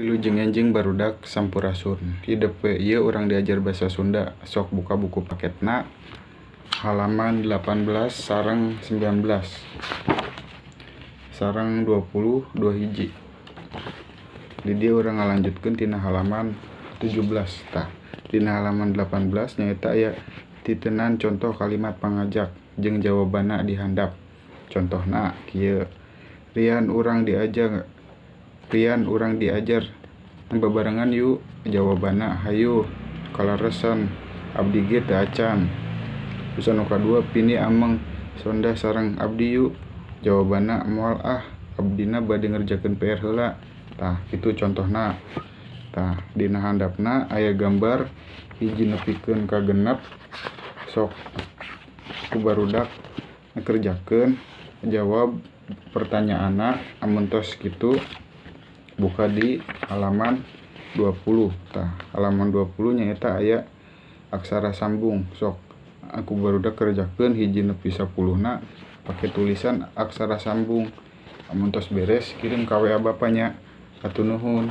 Wilujeng enjing barudak sampurasun. Hideep we ieu urang diajar basa Sunda. Sok buka buku paketna halaman 18 sareng 19 sareng 20 2 hiji. Di dieu urang ngalanjutkeun tina halaman 17 tah. Dina halaman 18 nyaeta aya titeunan contoh kalimat pangajak jeung jawabanna di handap. Contohna kieu. Rian urang diajar babarengan yuk. Jawabanna hayu kalaresan abdi ge teu acan. Terus anu kadua, pini ameng sonda sareng abdi yuk. Jawabanna moal abdina bade ngerjakeun PR heula. Tah kitu contohna. Tah dina handapna aya gambar hiji nepikeun ka genep. Sok ku barudak ngerjakeun jawab pertanyaanna. Amun tos kitu buka di halaman 20. Tah halaman 20 nyaeta aya aksara sambung. Sok aku barudak kerjakeun hiji nepi 10na pake tulisan aksara sambung. Amun tos beres kirim ka WA bapanya. Hatur nuhun.